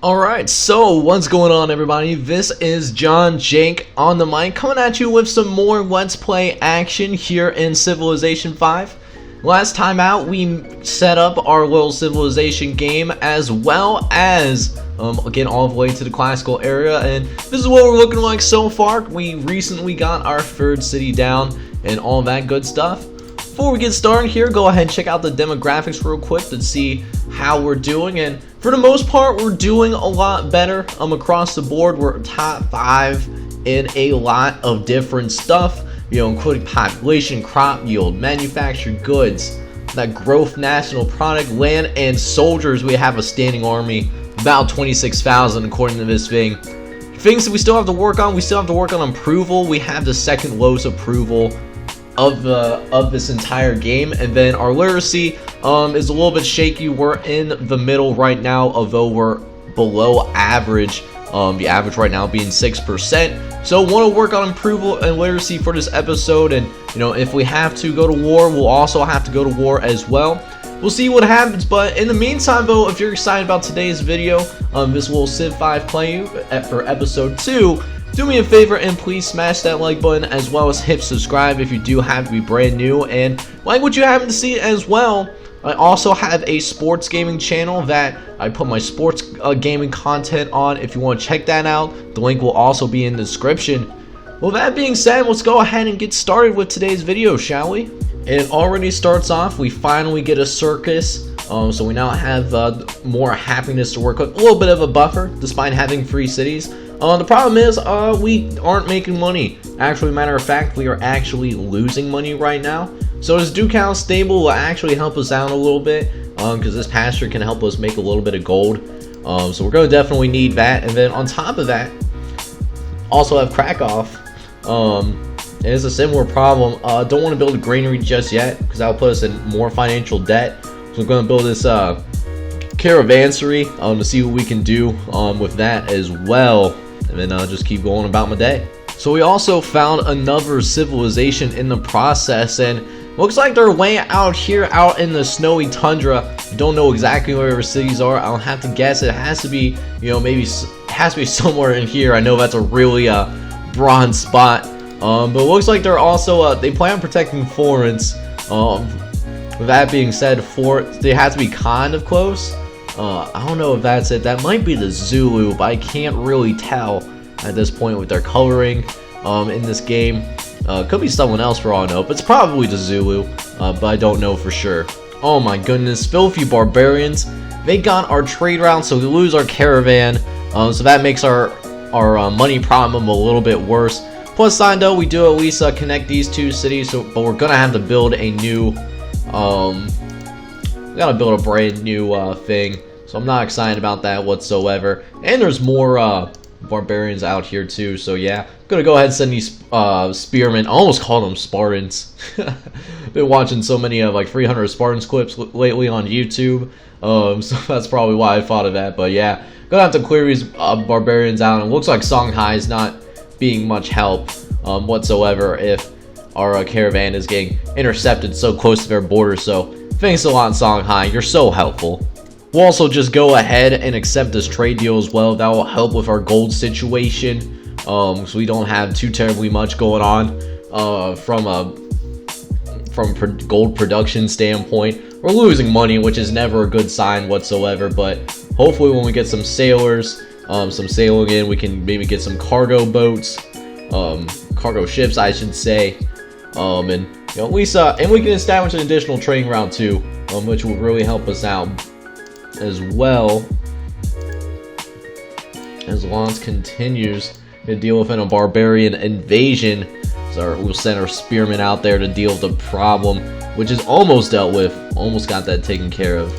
Alright, so what's going on, everybody? This is John Jake on the mic, coming at you with some more Let's Play action here in Civilization 5. Last time out, we set up our little Civilization game, as well as getting all the way to the classical area, and this is what we're looking like so far. We recently got our third city down, and all that good stuff. Before we get started here, go ahead and check out the demographics real quick to see how we're doing, and for the most part, we're doing a lot better across the board. We're top 5 in a lot of different stuff, including population, crop yield, manufactured goods, that growth, national product, land, and soldiers. We have a standing army, about 26,000 according to this thing. Things that we still have to work on, approval. We have the second lowest approval of this entire game, and then our literacy is a little bit shaky. We're in the middle right now, although we're below average, the average right now being 6%. So want to work on approval and literacy for this episode, and if we have to go to war, we'll also have to go to war as well. We'll see what happens, but in the meantime, though, if you're excited about today's video, this little Civ 5 play for episode 2, do me a favor and please smash that like button, as well as hit subscribe if you do have to be brand new and like what you happen to see as well. I also have a sports gaming channel that I put my sports gaming content on. If you want to check that out, the link will also be in the description. Well, that being said, let's go ahead and get started with today's video, shall we? And it already starts off, we finally get a circus. So we now have more happiness to work with, a little bit of a buffer despite having 3 cities. The problem is we aren't making money. Actually, matter of fact, we are actually losing money right now. So this Ducal stable will actually help us out a little bit, because this pasture can help us make a little bit of gold. So we're going to definitely need that. And then on top of that, also have Krakow. It's a similar problem. Don't want to build a granary just yet, because that will put us in more financial debt. So we're going to build this caravansary to see what we can do with that as well, and then just keep going about my day. So we also found another civilization in the process, and looks like they're way out here, out in the snowy tundra. Don't know exactly where our cities are. I'll have to guess. It has to be, maybe it has to be somewhere in here. I know that's a really broad spot, but it looks like they're also they plan on protecting Florence. With that being said, they have to be kind of close. I don't know if that's it. That might be the Zulu, but I can't really tell at this point with their coloring in this game. Could be someone else for all I know, but it's probably the Zulu, but I don't know for sure. Oh my goodness, filthy barbarians. They got our trade route, so we lose our caravan. So that makes our money problem a little bit worse. Plus side though, we do at least connect these 2 cities, but we're gonna have to build a new we gotta build a brand new thing, so I'm not excited about that whatsoever. And there's more barbarians out here too, so yeah, I'm gonna go ahead and send these spearmen. I almost called them Spartans. Been watching so many like 300 Spartans clips lately on YouTube, so that's probably why I thought of that. But yeah, gonna have to clear these barbarians out, and it looks like Songhai is not being much help whatsoever if our caravan is getting intercepted so close to their border. So thanks a lot, Songhai, you're so helpful. We'll also just go ahead and accept this trade deal as well. That will help with our gold situation, so we don't have too terribly much going on from gold production standpoint. We're losing money, which is never a good sign whatsoever, but hopefully when we get some sailors, some sailing in, we can maybe get some cargo boats, cargo ships I should say, and at least and we can establish an additional trading route too, which will really help us out as well, as Lance continues to deal with a barbarian invasion. So we'll send our spearmen out there to deal with the problem, which is almost dealt with. Almost got that taken care of,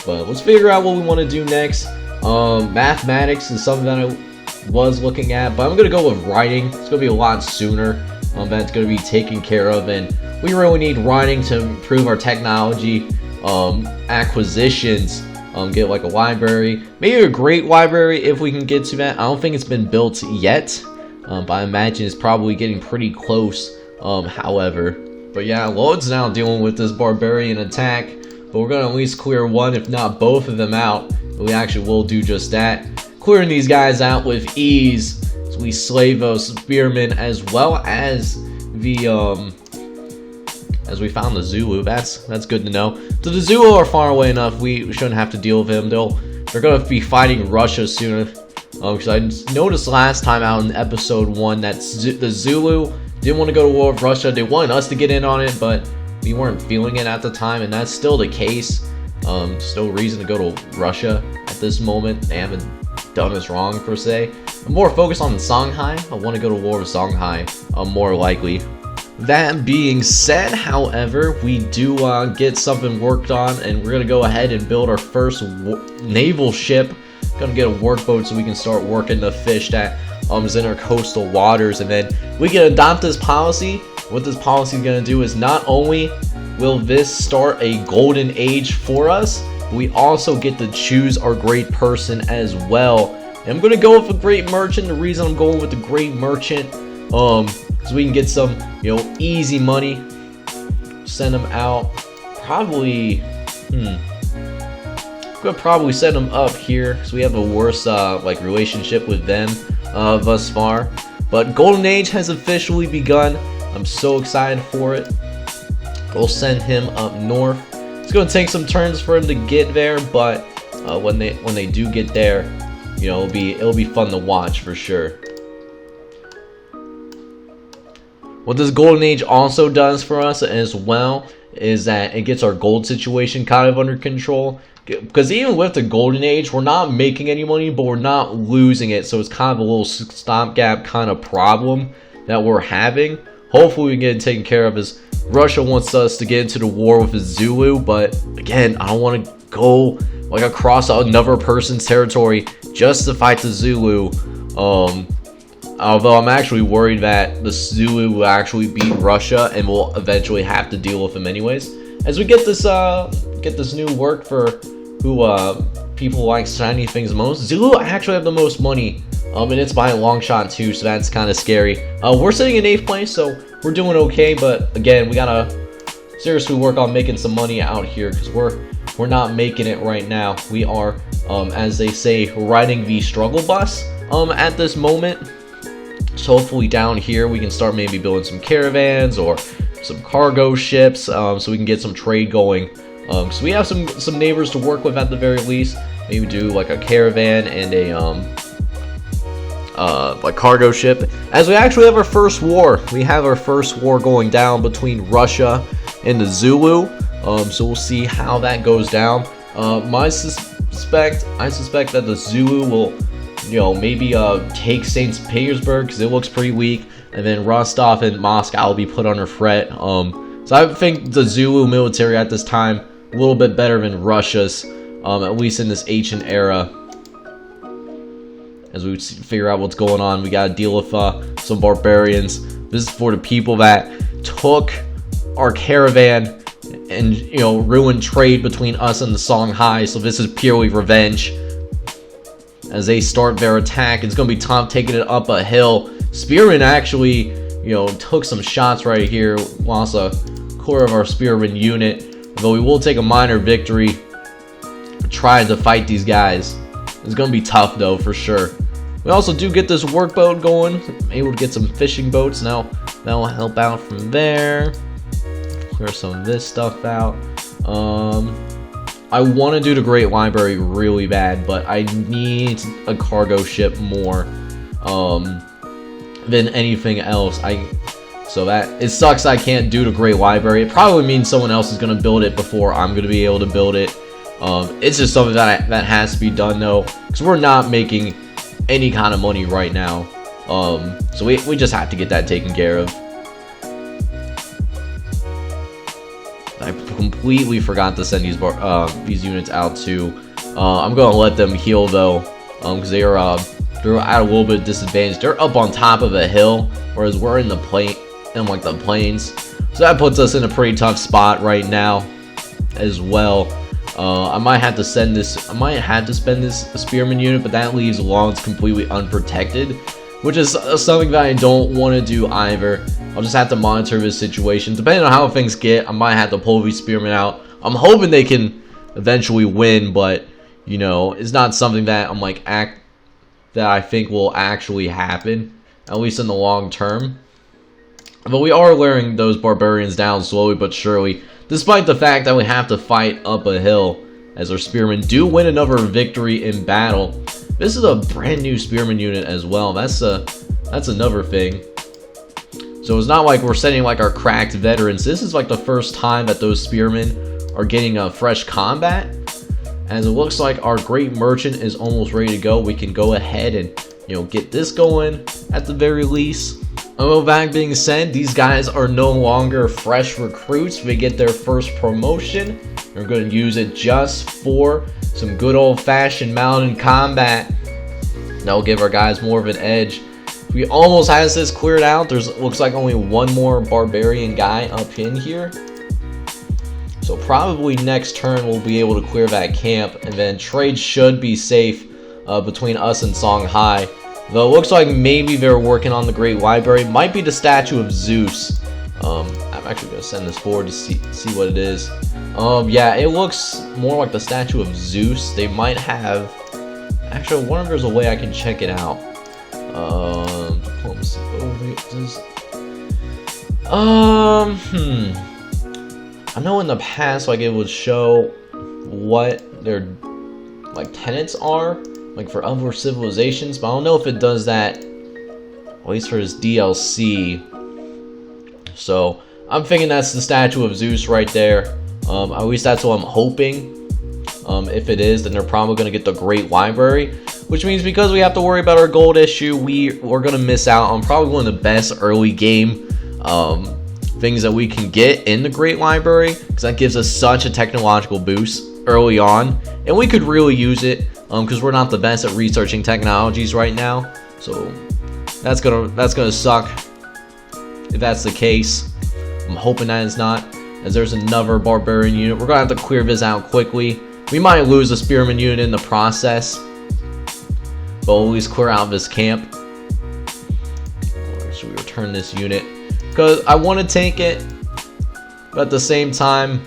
but let's figure out what we want to do next. Mathematics is something that I was looking at, but I'm gonna go with writing. It's gonna be a lot sooner. That's going to be taken care of, and we really need writing to improve our technology acquisitions. Get like a library, maybe a great library if we can get to that. I don't think it's been built yet, but I imagine it's probably getting pretty close, however. But yeah, Lord's now dealing with this barbarian attack, but we're going to at least clear one, if not both of them out. We actually will do just that. clearing these guys out with ease. So we slay those spearmen as well as the as we found the Zulu. That's good to know. So the Zulu are far away enough. We shouldn't have to deal with him. They're gonna be fighting Russia soon. Because I noticed last time out in episode 1 that the Zulu didn't want to go to war with Russia. They wanted us to get in on it, but we weren't feeling it at the time, and that's still the case. There's no reason to go to Russia at this moment. They haven't done us wrong per se. I'm more focused on Songhai. I want to go to war with Songhai, more likely. That being said, however, we do get something worked on, and we're gonna go ahead and build our first naval ship. Gonna get a workboat so we can start working the fish that is in our coastal waters, and then we can adopt this policy. What this policy is gonna do is not only will this start a golden age for us, but we also get to choose our great person as well. And I'm gonna go with a great merchant. The reason I'm going with the great merchant, so we can get some, easy money. Send them out. Probably, could probably send them up here because we have a worse relationship with them thus far. But Golden Age has officially begun. I'm so excited for it. We'll send him up north. It's gonna take some turns for him to get there, but when they do get there, it'll be fun to watch for sure. What this Golden Age also does for us as well is that it gets our gold situation kind of under control. Because even with the Golden Age, we're not making any money, but we're not losing it. So it's kind of a little stopgap kind of problem that we're having. Hopefully we can get it taken care of, as Russia wants us to get into the war with the Zulu. But again, I don't want to go across another person's territory just to fight the Zulu. Although I'm actually worried that the Zulu will actually beat Russia and we'll eventually have to deal with them anyways. As we get this new work for who people like shiny things most. Zulu actually have the most money, and it's by a long shot too, so that's kind of scary. We're sitting in 8th place, so we're doing okay, but again, we gotta seriously work on making some money out here, because we're not making it right now. We are, as they say, riding the struggle bus at this moment. So hopefully down here we can start maybe building some caravans or some cargo ships, so we can get some trade going. So we have some neighbors to work with at the very least. Maybe do like a caravan and a cargo ship. As we actually have our first war. We have our first war going down between Russia and the Zulu. So we'll see how that goes down. I suspect that the Zulu will maybe take St. Petersburg because it looks pretty weak, and then Rostov and Moscow will be put under threat. So I think the Zulu military at this time a little bit better than Russia's, at least in this ancient era. As we figure out what's going on, we gotta deal with some barbarians. This is for the people that took our caravan and ruined trade between us and the Songhai. So this is purely revenge. As they start their attack, it's gonna be tough taking it up a hill. Spearman actually, took some shots right here, lost a core of our Spearman unit. Though we will take a minor victory trying to fight these guys. It's gonna be tough though, for sure. We also do get this workboat going. Able to get some fishing boats now. That'll help out from there. Clear some of this stuff out. I want to do the Great Library really bad, but I need a cargo ship more than anything else. So that it sucks I can't do the Great Library. It probably means someone else is gonna build it before I'm gonna be able to build it. It's just something that has to be done though, because we're not making any kind of money right now. So we just have to get that taken care of. I completely forgot to send these units out too. I'm gonna let them heal though, because they're at a little bit of disadvantage. They're up on top of a hill, whereas we're in the plains. So that puts us in a pretty tough spot right now, as well. I might have to spend this spearman unit, but that leaves lawns completely unprotected, which is something that I don't want to do either. I'll just have to monitor this situation. Depending on how things get, I might have to pull these spearmen out. I'm hoping they can eventually win, but it's not something that I'm that I think will actually happen, at least in the long term. But we are wearing those barbarians down slowly but surely, despite the fact that we have to fight up a hill, as our spearmen do win another victory in battle. This is a brand new spearman unit as well. That's another thing. So it's not like we're sending like our cracked veterans. This is like the first time that those spearmen are getting a fresh combat. As it looks like our great merchant is almost ready to go. We can go ahead and, you know, get this going at the very least. With that being said, these guys are no longer fresh recruits. They get their first promotion. We're going to use it just for some good old-fashioned mountain combat. That'll give our guys more of an edge. We almost has this cleared out. There's looks like only one more barbarian guy up in here. So probably next turn we'll be able to clear that camp, and then trade should be safe between us and Songhai. Though it looks like maybe they're working on the Great Library. Might be the statue of Zeus. I'm actually going to send this forward to see what it is. Yeah, it looks more like the statue of Zeus. They might have... Actually, I wonder if there's a way I can check it out. Diplomacy. I know in the past, like, it would show what their, like, tenets are, like, for other civilizations, but I don't know if it does that, at least for his DLC. So, I'm thinking that's the statue of Zeus right there. At least that's what I'm hoping. If it is, then they're probably going to get the Great Library, which means because we have to worry about our gold issue, we're going to miss out on probably one of the best early game things that we can get in the Great Library, because that gives us such a technological boost early on, and we could really use it because we're not the best at researching technologies right now. So that's gonna suck if that's the case. I'm hoping that it's not, as there's another barbarian unit. We're gonna have to clear this out quickly. We might lose a spearman unit in the process, but we'll at least clear out this camp. Or should we return this unit? Because I want to take it, but at the same time,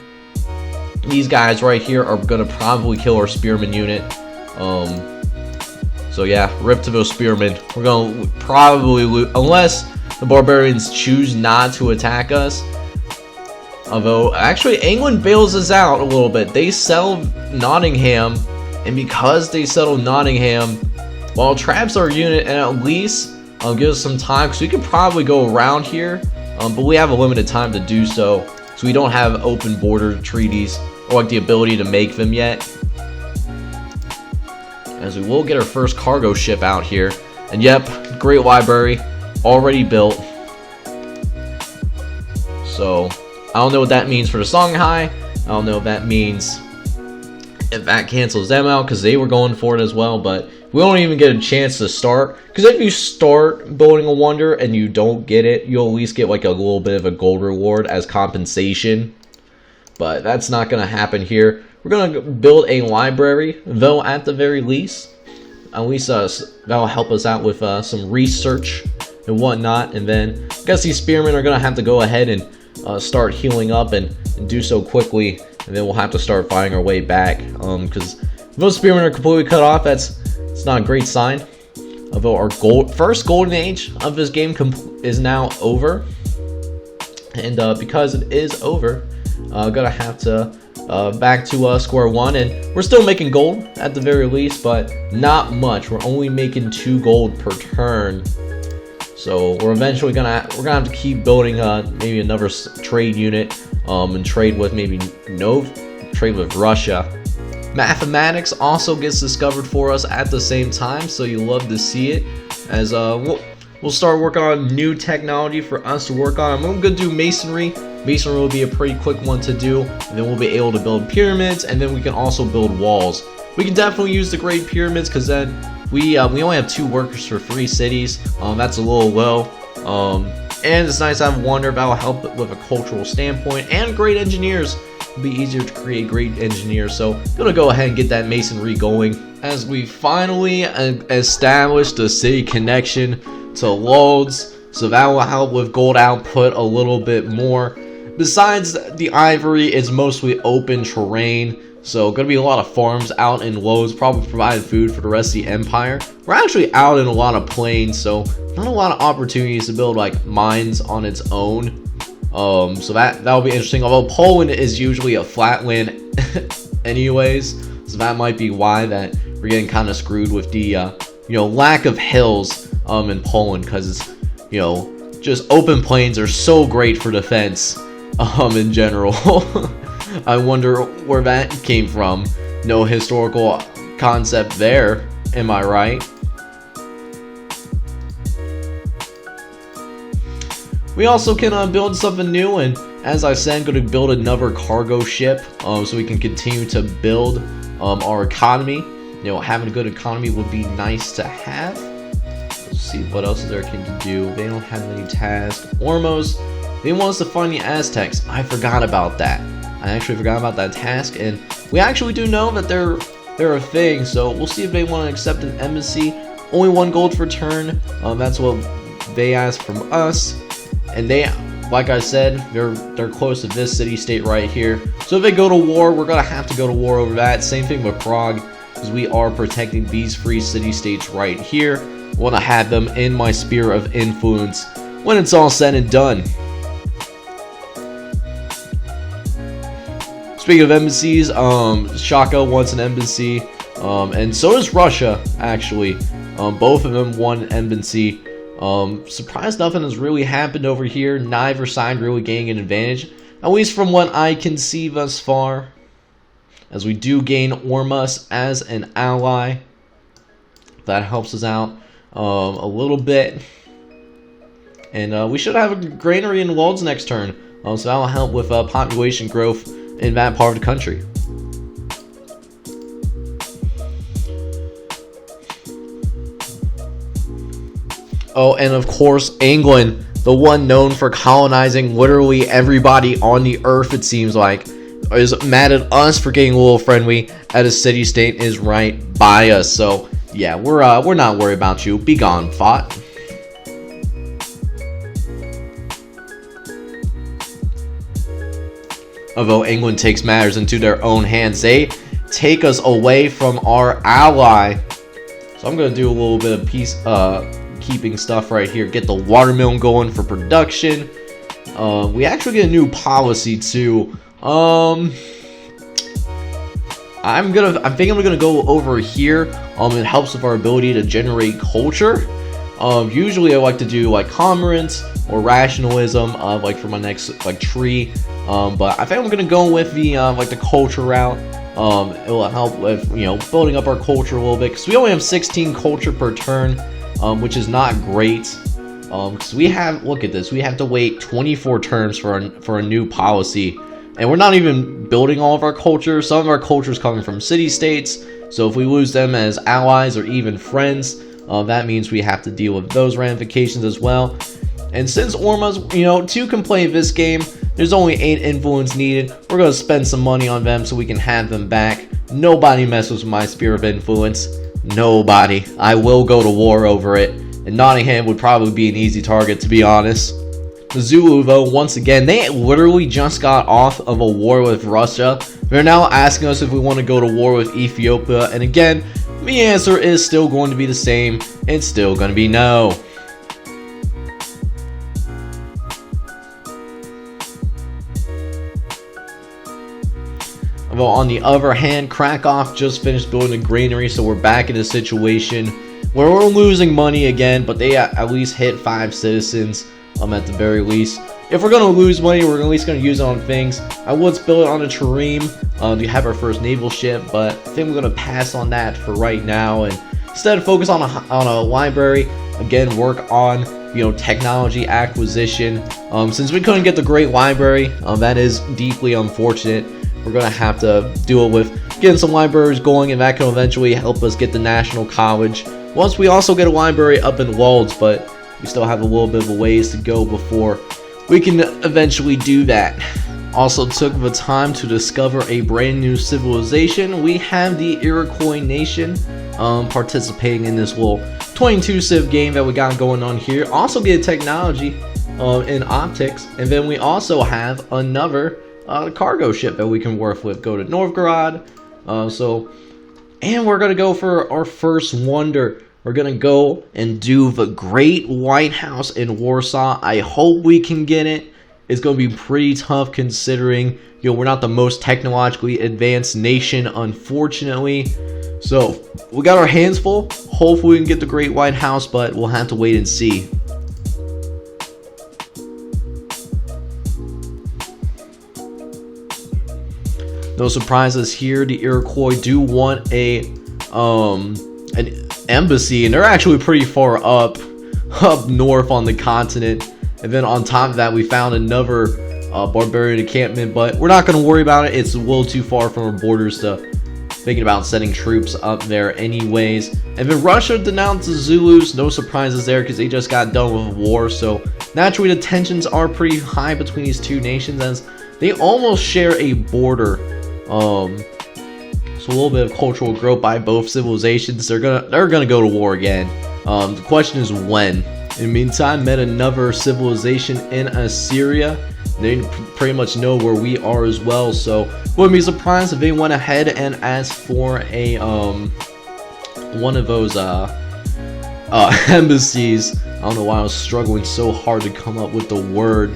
these guys right here are going to probably kill our spearman unit. So yeah, rip to those spearmen. We're going to probably lose, unless the barbarians choose not to attack us. Although, actually, England bails us out a little bit. They settle Nottingham, and because they settle Nottingham, while it traps our unit, and at least give us some time, because we could probably go around here, but we have a limited time to do so, so we don't have open border treaties, or like the ability to make them yet. As we will get our first cargo ship out here, and yep, Great Library, already built. So, I don't know what that means for the Songhai. I don't know if that means if that cancels them out, because they were going for it as well, but we don't even get a chance to start, because if you start building a wonder and you don't get it, you'll at least get like a little bit of a gold reward as compensation, but that's not going to happen here. We're going to build a library, though, at the very least. At least that'll help us out with some research and whatnot, and then I guess these spearmen are going to have to go ahead and start healing up and do so quickly, and then we'll have to start fighting our way back, because if those spearmen are completely cut off, it's not a great sign. Although our first golden age of this game is now over, and because it is over, gonna have to back to square one, and we're still making gold at the very least, but not much. We're only making 2 gold per turn, so we're eventually gonna have to keep building maybe another trade unit, and trade with trade with Russia. Mathematics also gets discovered for us at the same time, so you love to see it, as we'll start working on new technology for us to work on. I'm gonna do masonry. Masonry will be a pretty quick one to do, and then we'll be able to build pyramids, and then we can also build walls. We can definitely use the Great Pyramids, because then we only have 2 workers for 3 cities. That's a little low, and it's nice to have wonder that'll help with a cultural standpoint, and great engineers. Be easier to create great engineers, so I'm gonna go ahead and get that masonry going, as we finally establish the city connection to Lodz, so that will help with gold output a little bit more. Besides the ivory, it's mostly open terrain, So gonna be a lot of farms out in Lowe's, probably providing food for the rest of the empire. We're actually out in a lot of plains, so not a lot of opportunities to build like mines on its own. So that'll be interesting. Although Poland is usually a flatland anyways, so that might be why that we're getting kind of screwed with the lack of hills in Poland, because it's just open plains are so great for defense in general. I wonder where that came from. No historical concept there, am I right? We also can build something new, and as I said, going to build another cargo ship so we can continue to build our economy. Having a good economy would be nice to have. Let's see what else there can do. They don't have any tasks. Ormos, they want us to find the Aztecs. I forgot about that. I actually forgot about that task, and we actually do know that they're a thing, so we'll see if they want to accept an embassy. Only 1 gold per turn. That's what they ask from us, and they, like I said, they're close to this city-state right here. So if they go to war, we're gonna have to go to war over that. Same thing with Prague, because we are protecting these free city-states right here. I want to have them in my sphere of influence when it's all said and done. Speaking of embassies, Shaka wants an embassy, and so does Russia, actually. Both of them want an embassy. Surprised nothing has really happened over here. Neither side really gaining an advantage, at least from what I can see thus far. As we do gain Ormus as an ally. That helps us out a little bit. And we should have a granary in Lodz next turn. So that'll help with population growth in that part of the country. Oh, and of course, England, the one known for colonizing literally everybody on the earth, it seems like, is mad at us for getting a little friendly, and a city-state is right by us. So yeah, we're not worried about you. Be gone, Fought. Although England takes matters into their own hands, they take us away from our ally. So I'm gonna do a little bit of peace keeping stuff right here. Get the watermill going for production. We actually get a new policy too. I think I'm gonna go over here. It helps with our ability to generate culture. Usually I like to do like commerce or rationalism like for my next like tree. But I think I'm gonna go with the like the culture route. It will help with building up our culture a little bit, because we only have 16 culture per turn, which is not great. Because we have, look at this, we have to wait 24 turns for a new policy, and we're not even building all of our culture. Some of our culture is coming from city-states, so if we lose them as allies or even friends, that means we have to deal with those ramifications as well. And since Ormas, 2 can play this game, there's only 8 influence needed. We're going to spend some money on them so we can have them back. Nobody messes with my sphere of influence. Nobody. I will go to war over it. And Nottingham would probably be an easy target, to be honest. The Zulu, though, once again, they literally just got off of a war with Russia. They're now asking us if we want to go to war with Ethiopia. And again, the answer is still going to be the same. It's still going to be no. Well, on the other hand, Krakow just finished building a granary, so we're back in a situation where we're losing money again, but they at least hit 5 citizens at the very least. If we're going to lose money, we're at least going to use it on things. I would spill it on a trireme to have our first naval ship, but I think we're going to pass on that for right now, and instead focus on a library. Again, work on technology acquisition. Since we couldn't get the Great Library, that is deeply unfortunate. We're going to have to deal with getting some libraries going, and that can eventually help us get the National College. Once we also get a library up in Lodz, but we still have a little bit of a ways to go before we can eventually do that. Also took the time to discover a brand new civilization. We have the Iroquois Nation participating in this little 22 civ game that we got going on here. Also get technology in optics, and then we also have another cargo ship that we can work with. Go to Novgorod, And we're gonna go for our first wonder. We're gonna go and do the Great White House in Warsaw. I hope we can get it. It's gonna be pretty tough considering, we're not the most technologically advanced nation, unfortunately. So we got our hands full. Hopefully we can get the Great White House, but we'll have to wait and see. No surprises here. The Iroquois do want an embassy, and they're actually pretty far up north on the continent. And then on top of that, we found another barbarian encampment, but we're not going to worry about it. It's a little too far from our borders to thinking about sending troops up there anyways. And then Russia denounced the Zulus. No surprises there because they just got done with war. So naturally the tensions are pretty high between these two nations as they almost share a border. So a little bit of cultural growth by both civilizations. They're gonna go to war again. The question is when. In the meantime, met another civilization in Assyria. They pretty much know where we are as well, so wouldn't be surprised if they went ahead and asked for a one of those embassies. I don't know why I was struggling so hard to come up with the word.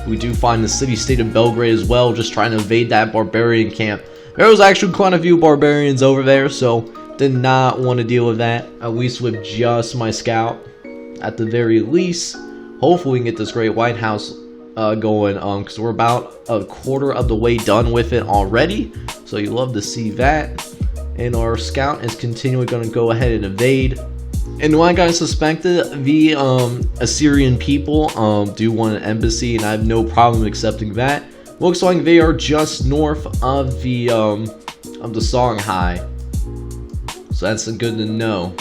We do find the city-state of Belgrade as well, just trying to invade that barbarian camp. There was actually quite a few barbarians over there, so did not want to deal with that, at least with just my scout. At the very least, hopefully we can get this Great White House going, because we're about a quarter of the way done with it already, so you love to see that. And our scout is continually going to go ahead and invade. And like I suspected, the Assyrian people do want an embassy, and I have no problem accepting that. Looks like they are just north of the Songhai, so that's good to know.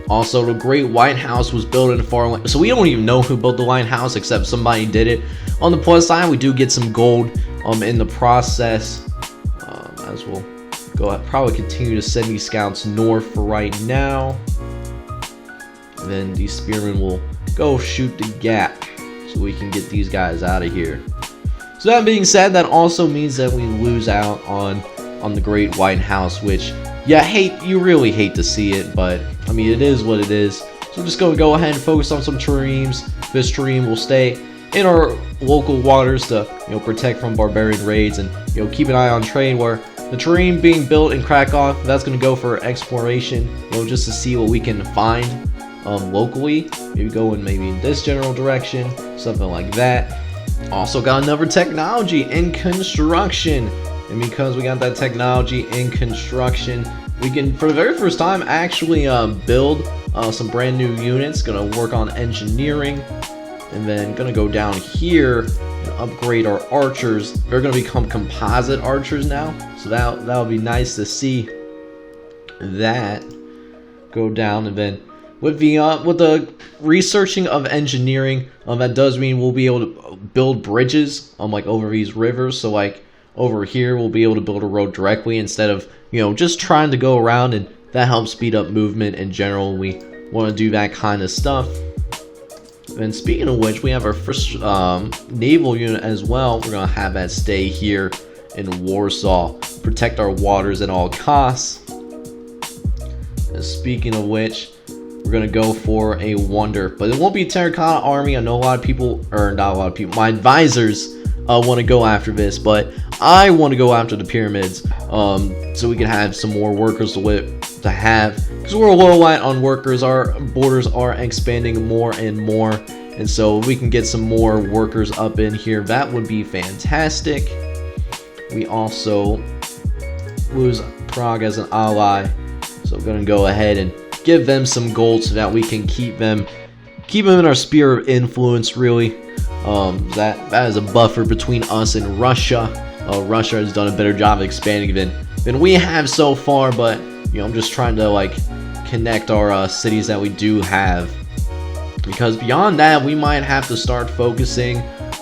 Also, the Great White House was built in far land, so we don't even know who built the White House except somebody did it. On the plus side, we do get some gold in the process, as we'll go ahead, probably continue to send these scouts north for right now. And then these spearmen will go shoot the gap so we can get these guys out of here. So that being said, that also means that we lose out on the Great White House, which you really hate to see it, but I mean it is what it is. So I'm just going to go ahead and focus on some triremes. This trireme will stay in our local waters to protect from barbarian raids, and keep an eye on trade, where the trireme being built in Krakow, that's going to go for exploration, just to see what we can find locally. Maybe go in this general direction, something like that. Also got another technology in construction, and because we got that technology in construction, we can for the very first time actually build some brand new units. Gonna work on engineering, and then gonna go down here and upgrade our archers. They're gonna become composite archers now, so that'll be nice to see that go down. And then with the researching of engineering, that does mean we'll be able to build bridges like over these rivers. So like over here, we'll be able to build a road directly instead of just trying to go around, and that helps speed up movement in general. We want to do that kind of stuff. And speaking of which, we have our first naval unit as well. We're gonna have that stay here in Warsaw, protect our waters at all costs. And speaking of which, we're gonna go for a wonder, but it won't be a terracotta army. I know a lot of people, or not a lot of people, my advisors want to go after this, but I want to go after the pyramids, so we can have some more workers to have, because we're low light on workers. Our borders are expanding more and more, and so we can get some more workers up in here. That would be fantastic. We also lose Prague as an ally, so I'm gonna go ahead and give them some gold so that we can keep them in our sphere of influence, really. That is a buffer between us and Russia. Russia has done a better job of expanding than we have so far, but I'm just trying to connect our cities that we do have, because beyond that we might have to start focusing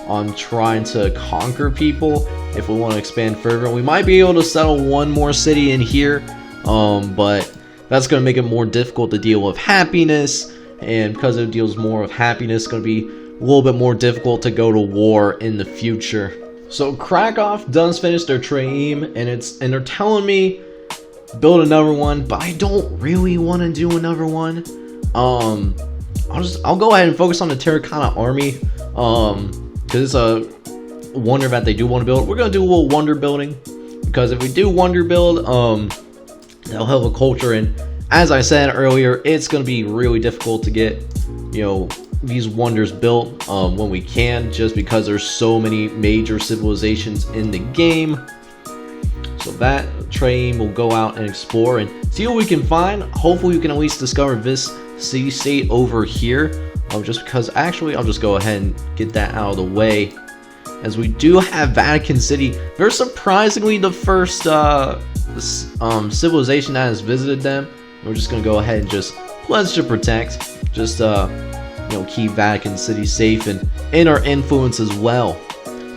on trying to conquer people if we want to expand further. We might be able to settle one more city in here, but that's going to make it more difficult to deal with happiness, and because it deals more with happiness, it's going to be a little bit more difficult to go to war in the future. So Krakow does finish their Traim, and they're telling me build another one, but I don't really want to do another one. I'll go ahead and focus on the Terracotta Army, because it's a wonder that they do want to build. We're gonna do a little wonder building, because if we do wonder build, that'll help a culture. And as I said earlier, it's gonna be really difficult to get, you know, these wonders built when we can, just because there's so many major civilizations in the game. So that train will go out and explore and see what we can find. Hopefully we can at least discover this city state over here, just because actually I'll just go ahead and get that out of the way, as we do have Vatican City. They're surprisingly the first civilization that has visited them. We're just gonna go ahead and just pledge to protect, just you know, keep Vatican City safe and in our influence as well.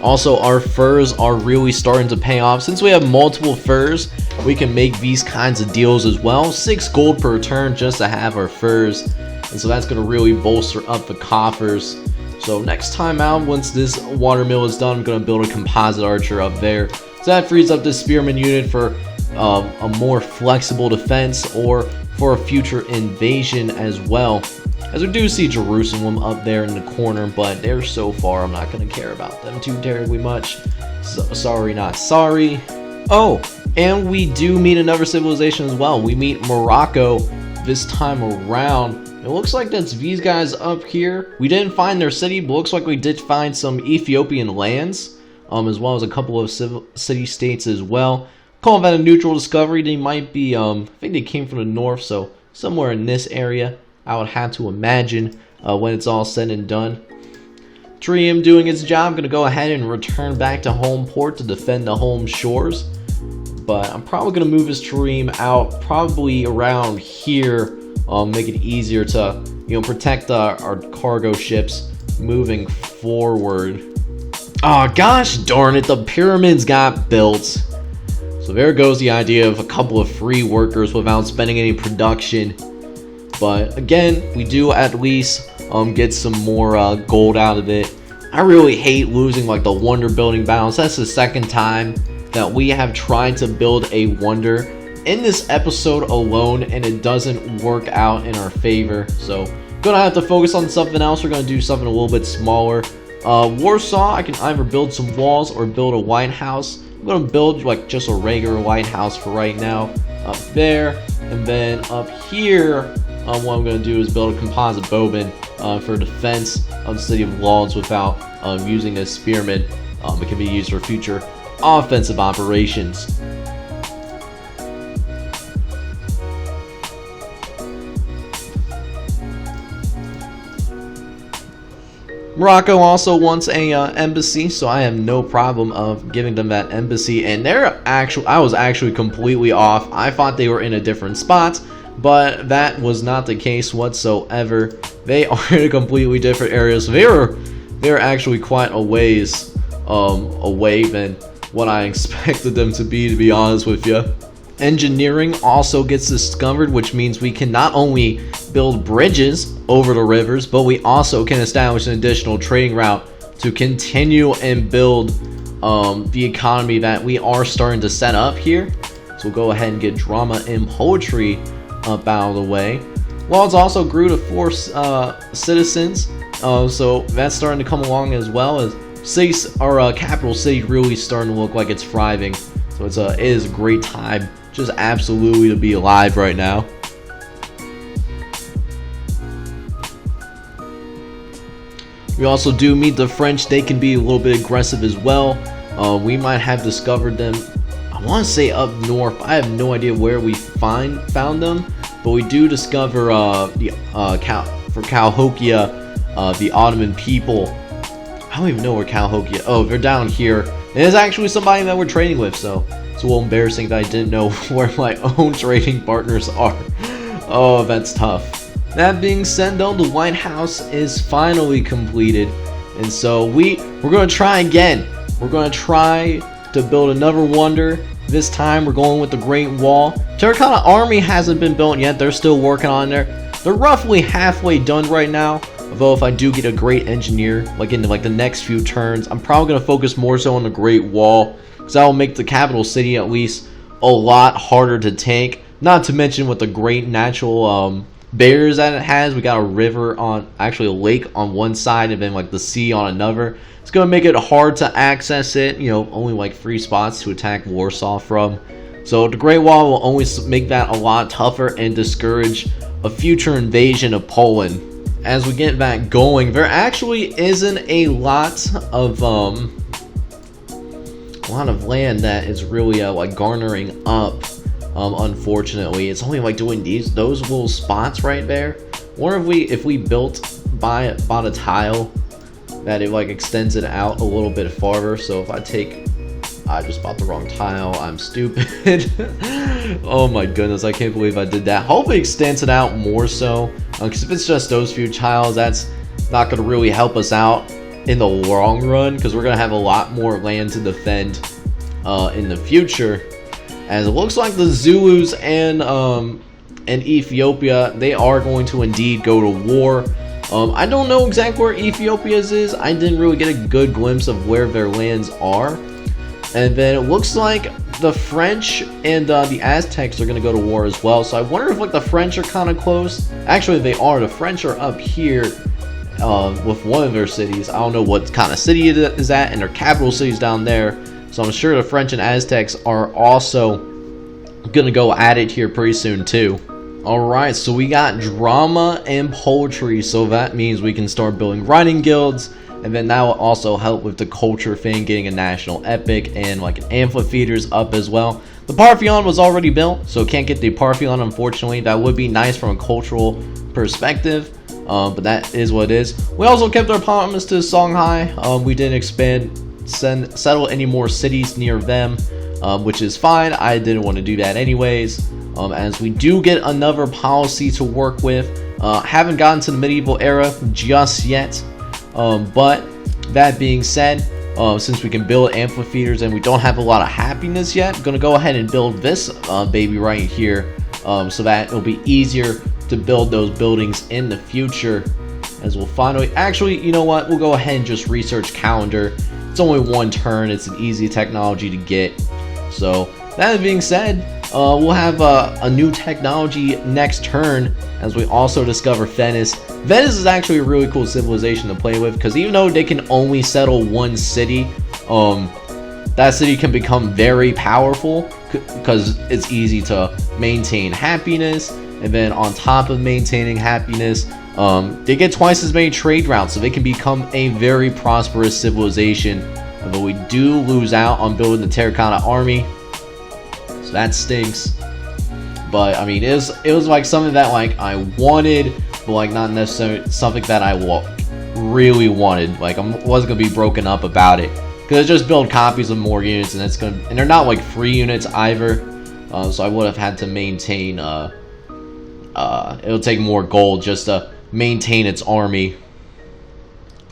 Also, our furs are really starting to pay off. Since we have multiple furs, we can make these kinds of deals as well. 6 gold per turn just to have our furs, and so that's going to really bolster up the coffers. So next time out, once this water mill is done, I'm going to build a composite archer up there, so that frees up this spearman unit for a more flexible defense, or for a future invasion as well. As we do see Jerusalem up there in the corner, but they're so far, I'm not going to care about them too terribly much. So, sorry, not sorry. Oh, and we do meet another civilization as well. We meet Morocco this time around. It looks like that's these guys up here. We didn't find their city, but looks like we did find some Ethiopian lands, as well as a couple of city-states as well. Calling that a neutral discovery. They might be, I think they came from the north, so somewhere in this area, I would have to imagine, when it's all said and done. Trium doing its job, gonna go ahead and return back to home port to defend the home shores. But I'm probably gonna move this Trium out, probably around here, make it easier to, you know, protect our cargo ships moving forward. Oh gosh darn it, the pyramids got built. So there goes the idea of a couple of free workers without spending any production. But again, we do at least get some more gold out of it. I really hate losing like the wonder building balance. That's the second time that we have tried to build a wonder in this episode alone, and it doesn't work out in our favor. So gonna have to focus on something else. We're gonna do something a little bit smaller. Warsaw, I can either build some walls or build a White House. I'm gonna build like just a regular White House for right now up there, and then up here what I'm going to do is build a composite bowman for defense of the city of Lodz without using a spearman. It can be used for future offensive operations. Morocco also wants a embassy, so I have no problem of giving them that embassy. And I was actually completely off. I thought they were in a different spot, but that was not the case whatsoever. They are in a completely different area, so they're actually quite a ways away than what I expected them to be honest with you. Engineering also gets discovered, which means we can not only build bridges over the rivers, but we also can establish an additional trading route to continue and build the economy that we are starting to set up here. So we'll go ahead and get drama and poetry up out of the way. Lodz also grew to 4 citizens, so that's starting to come along as well, as cities, our capital city, really starting to look like it's thriving. So it is a great time, just absolutely to be alive right now. We also do meet the French. They can be a little bit aggressive as well. We might have discovered them, I want to say up north. I have no idea where we found them, but we do discover for Cahokia, the Ottoman people. I don't even know where Cahokia. Oh, they're down here. And it's actually somebody that we're trading with, so it's a little embarrassing that I didn't know where my own trading partners are. Oh, that's tough. That being said, though, the White House is finally completed, and so we're going to try again. We're going to try to build another wonder. This time we're going with the Great Wall. Terracotta Army hasn't been built yet. They're still working on there. They're roughly halfway done right now. Although if I do get a great engineer, like in like the next few turns, I'm probably going to focus more so on the Great Wall, because that will make the capital city at least a lot harder to tank. Not to mention with the great natural barriers that it has. We got a river on, actually a lake on one side, and then like the sea on another. It's going to make it hard to access it, you know, only like 3 spots to attack Warsaw from. So the Great Wall will always make that a lot tougher and discourage a future invasion of Poland. As we get back going, there actually isn't a lot of land that is really like garnering up. Unfortunately, it's only like doing those little spots right there. Or if we bought a tile that it like extends it out a little bit farther. So if I just bought the wrong tile. I'm stupid. Oh my goodness, I can't believe I did that. Hopefully it extends it out more so, because if it's just those few tiles, that's not going to really help us out in the long run, because we're going to have a lot more land to defend in the future. As it looks like the Zulus and Ethiopia, they are going to indeed go to war. I don't know exactly where Ethiopia's is. I didn't really get a good glimpse of where their lands are. And then it looks like the French and the Aztecs are going to go to war as well. So I wonder if like the French are kind of close. Actually, they are. The French are up here with one of their cities. I don't know what kind of city it is at, and their capital city's down there. So I'm sure the French and Aztecs are also going to go at it here pretty soon too. Alright, so we got drama and poetry. So that means we can start building writing guilds. And then that will also help with the culture thing, getting a national epic and like an amphitheaters up as well. The Parthenon was already built, so can't get the Parthenon, unfortunately. That would be nice from a cultural perspective, but that is what it is. We also kept our promise to Songhai. We didn't settle any more cities near them, which is fine. I didn't want to do that anyways, as we do get another policy to work with. Haven't gotten to the medieval era just yet. But that being said, since we can build amphitheaters and we don't have a lot of happiness yet, I'm going to go ahead and build this baby right here, so that it'll be easier to build those buildings in the future. As we'll finally, actually, you know what, we'll go ahead and just research calendar. It's only one turn. It's an easy technology to get. So that being said, we'll have a new technology next turn, as we also discover Venice. Venice is actually a really cool civilization to play with, because even though they can only settle one city, that city can become very powerful, because it's easy to maintain happiness. And then on top of maintaining happiness, they get twice as many trade routes, so they can become a very prosperous civilization. Although we do lose out on building the terracotta army, so that stinks. But I mean, it was like something that like I wanted, but like not necessarily something that I really wanted. Like I wasn't gonna be broken up about it, because just build copies of more units, and they're not like free units either. So I would have had to maintain. It'll take more gold just to maintain its army.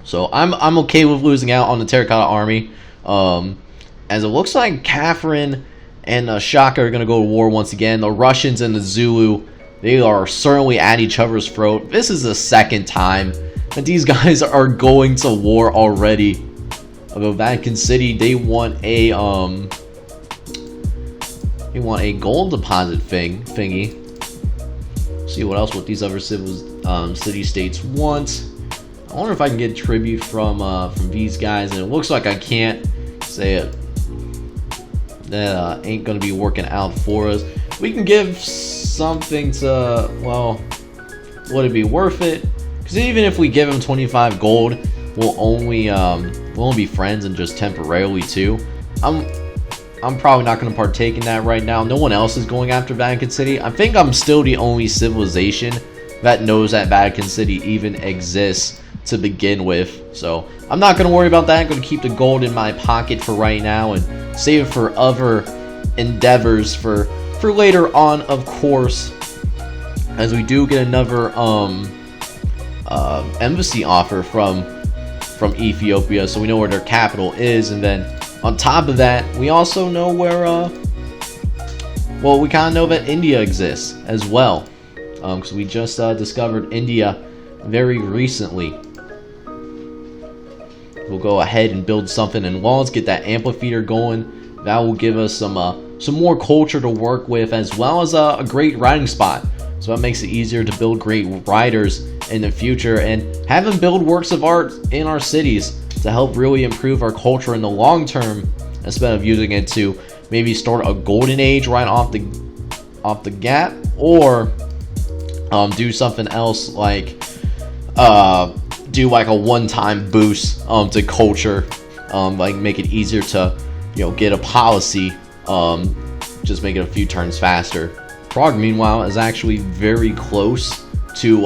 So I'm okay with losing out on the terracotta army. As it looks like Catherine and Shaka are going to go to war once again. The Russians and the Zulu, they are certainly at each other's throat. This is the second time that these guys are going to war already. Although Vatican City, they want a gold deposit thingy. See what else these other city states want. I wonder if I can get tribute from these guys, and it looks like I can't. Say it. That ain't gonna be working out for us. We can give something to, well, would it be worth it? Because even if we give him 25 gold, we'll only be friends and just temporarily too. I'm probably not going to partake in that right now. No one else is going after Vatican City. I think I'm still the only civilization that knows that Vatican City even exists to begin with. So I'm not going to worry about that. I'm going to keep the gold in my pocket for right now and save it for other endeavors for later on, of course. As we do get another embassy offer from Ethiopia, so we know where their capital is. And then on top of that, we also know where well, we kind of know that India exists as well, because we just discovered India very recently. We'll go ahead and build something in walls, get that amphitheater going. That will give us some more culture to work with, as well as a great riding spot. So that makes it easier to build great riders in the future and have them build works of art in our cities to help really improve our culture in the long term, instead of using it to maybe start a golden age right off the gap, or do something else like do like a one-time boost to culture, like make it easier to get a policy, just make it a few turns faster. Prague, meanwhile, is actually very close to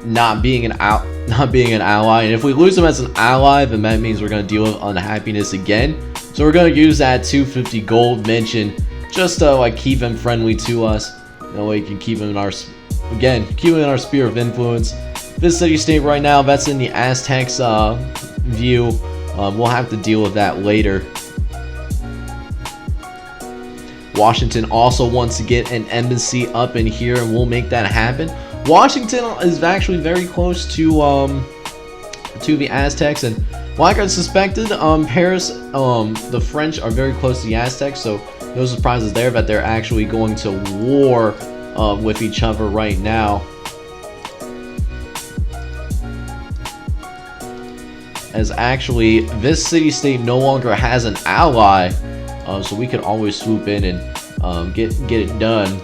not being an ally, and if we lose them as an ally, then that means we're going to deal with unhappiness again. So we're going to use that 250 gold mention just to like keep them friendly to us. That way we can keep them in our sphere of influence. This city-state right now, that's in the Aztecs view. We'll have to deal with that later. Washington also wants to get an embassy up in here, and we'll make that happen. Washington is actually very close to the Aztecs, and like I suspected, Paris, the French are very close to the Aztecs, so no surprises there that they're actually going to war with each other right now. As actually, this city-state no longer has an ally, so we could always swoop in and get it done.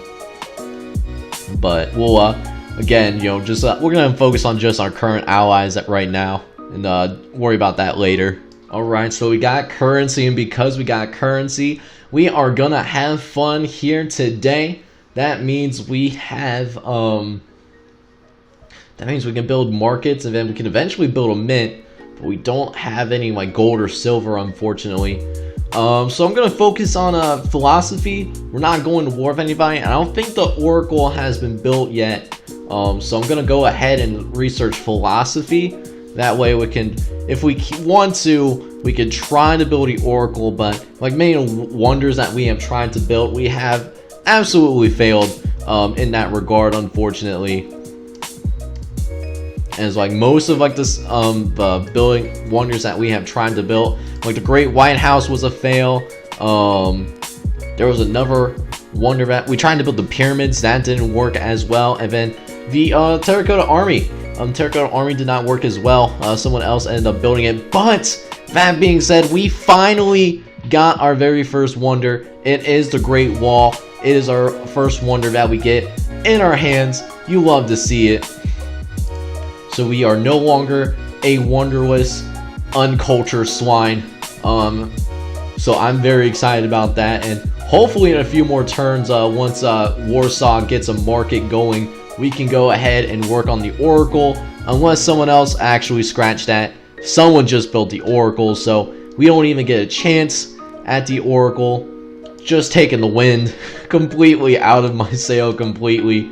But we'll again, just we're gonna focus on just our current allies right now, and worry about that later. Alright, so we got currency, and because we got currency, we are gonna have fun here today. That means we have that means we can build markets, and then we can eventually build a mint, but we don't have any like gold or silver, unfortunately. So I'm gonna focus on philosophy. We're not going to war with anybody, and I don't think the Oracle has been built yet. So I'm gonna go ahead and research philosophy. That way we can, if we want to, we could try to build the Oracle, but like many wonders that we have tried to build, we have absolutely failed in that regard, unfortunately. And it's like most of like this the building wonders that we have tried to build, like the Great White House was a fail. There was another wonder that we tried to build the pyramids, that didn't work as well. And then the Terracotta Army. Terracotta Army did not work as well. Someone else ended up building it. But that being said, we finally got our very first wonder. It is the Great Wall. It is our first wonder that we get in our hands. You love to see it. So we are no longer a wonderless, uncultured swine. So I'm very excited about that, and hopefully in a few more turns, once Warsaw gets a market going, we can go ahead and work on the Oracle, unless someone else actually scratched that. Someone just built the Oracle, so we don't even get a chance at the Oracle. Just taking the wind completely out of my sail completely.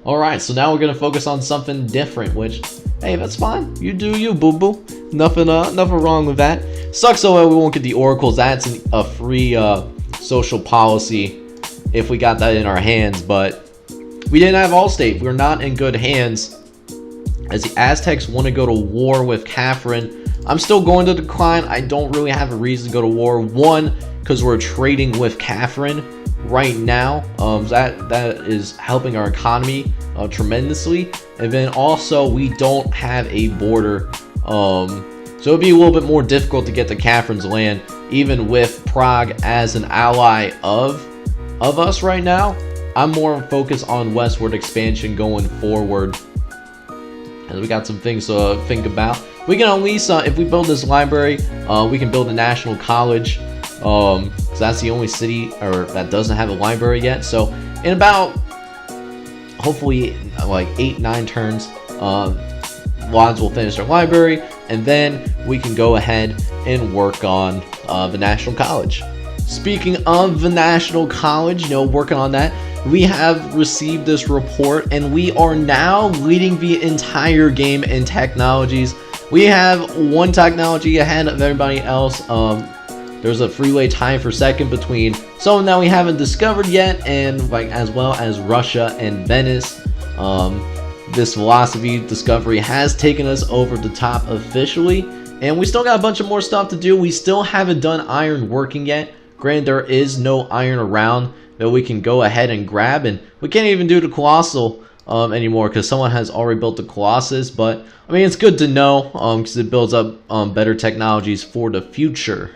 Alright, so now we're gonna focus on something different, which, hey, that's fine. You do you, boo-boo. Nothing wrong with that. Sucks though we won't get the oracles. That's a free social policy if we got that in our hands, but we didn't have Allstate. We're not in good hands, as the Aztecs want to go to war with Catherine. I'm still going to decline. I don't really have a reason to go to war. One, because we're trading with Catherine right now. That is helping our economy tremendously, and then also we don't have a border, so it'd be a little bit more difficult to get to Catherine's land, even with Prague as an ally of us right now. I'm more focused on westward expansion going forward, and we got some things to think about. We can at least, if we build this library, we can build a national college. So that's the only city that doesn't have a library yet. So in about, hopefully, like 8-9 turns, Lodz will finish their library, and then we can go ahead and work on the National College. Speaking of the National College, working on that, we have received this report, and we are now leading the entire game in technologies. We have one technology ahead of everybody else. There's a freeway tie for second between someone that we haven't discovered yet, and as well as Russia and Venice. this philosophy discovery has taken us over the top officially, and we still got a bunch of more stuff to do. We still haven't done iron working yet. Granted, there is no iron around that we can go ahead and grab, and we can't even do the colossal anymore because someone has already built the colossus. But I mean, it's good to know because it builds up better technologies for the future.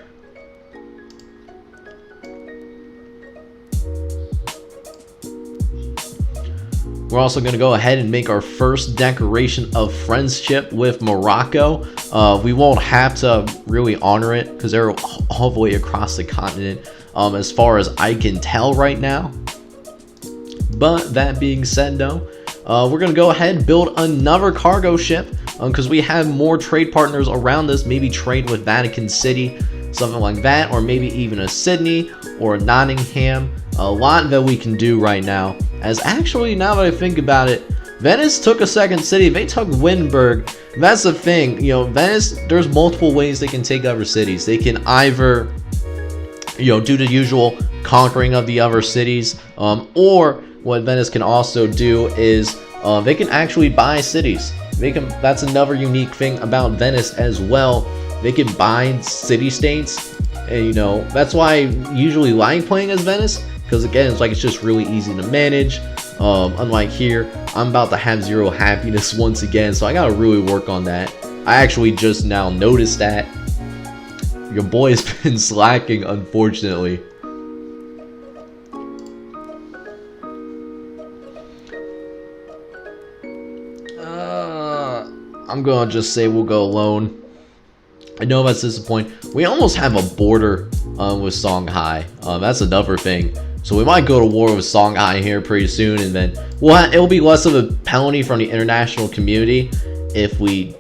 We're also going to go ahead and make our first declaration of friendship with Morocco. We won't have to really honor it because they're all the way across the continent as far as I can tell right now. But that being said though, we're going to go ahead and build another cargo ship because we have more trade partners around us. Maybe trade with Vatican City, something like that, or maybe even a Sydney or a Nottingham. A lot that we can do right now. As actually, now that I think about it, Venice took a second city. They took Wittenberg. That's the thing, you know, Venice, there's multiple ways they can take other cities. They can either, you know, do the usual conquering of the other cities, or what Venice can also do is they can actually buy cities. That's another unique thing about Venice as well. They can buy city-states, and you know, that's why I usually like playing as Venice. Because again, it's just really easy to manage. Unlike here, I'm about to have 0 happiness once again, so I gotta really work on that. I actually just now noticed that. Your boy has been slacking, unfortunately. I'm gonna just say we'll go alone. I know that's disappointing. We almost have a border with Songhai. That's another thing. So we might go to war with Songhai here pretty soon, and then it'll be less of a penalty from the international community if we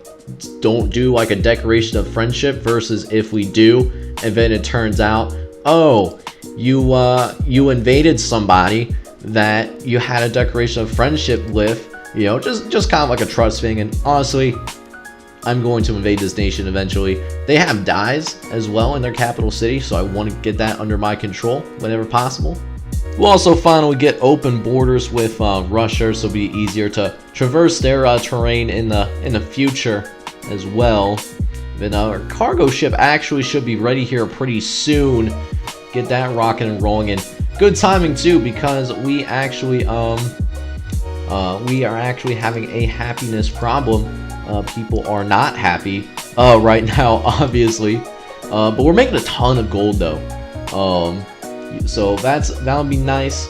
don't do like a declaration of friendship versus if we do, and then it turns out, oh, you invaded somebody that you had a declaration of friendship with, you know, just kind of like a trust thing. And honestly, I'm going to invade this nation eventually. They have dyes as well in their capital city, so I want to get that under my control whenever possible. We'll also finally get open borders with Russia, so it'll be easier to traverse their terrain in the future as well. Then our cargo ship actually should be ready here pretty soon. Get that rocking and rolling, and good timing too, because we actually are actually having a happiness problem. People are not happy right now, obviously, but we're making a ton of gold though. So that'll be nice.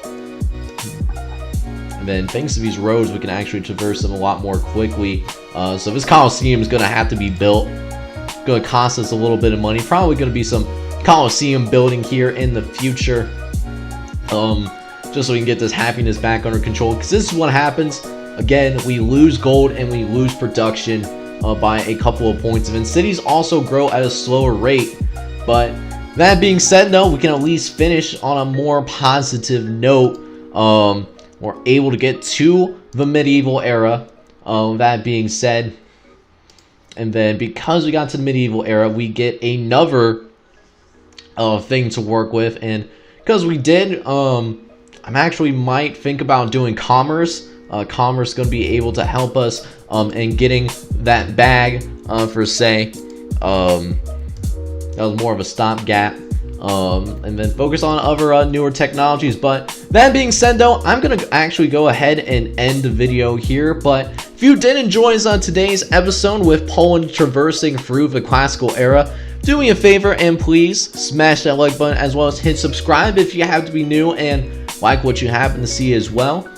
And then thanks to these roads, we can actually traverse them a lot more quickly. So this Colosseum is gonna have to be built. It's gonna cost us a little bit of money. Probably gonna be some Colosseum building here in the future. Just so we can get this happiness back under control. Because this is what happens. Again, we lose gold and we lose production by a couple of points. And cities also grow at a slower rate. But that being said, though, we can at least finish on a more positive note. We're able to get to the medieval era. That being said, and then because we got to the medieval era, we get another thing to work with. And because we did, I'm actually might think about doing commerce. Commerce is going to be able to help us in getting that bag for say. That was more of a stopgap. And then focus on other newer technologies. But that being said, though, I'm going to actually go ahead and end the video here. But if you did enjoy today's episode with Poland traversing through the classical era, do me a favor and please smash that like button, as well as hit subscribe if you have to be new and like what you happen to see as well.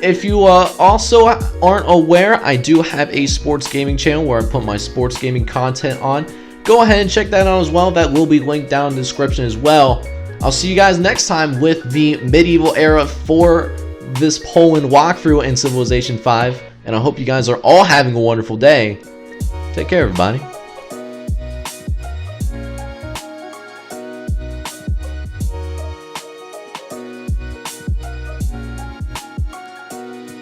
If you also aren't aware, I do have a sports gaming channel where I put my sports gaming content on. Go ahead and check that out as well. That will be linked down in the description as well. I'll see you guys next time with the medieval era for this Poland walkthrough in Civilization 5. And I hope you guys are all having a wonderful day. Take care, everybody.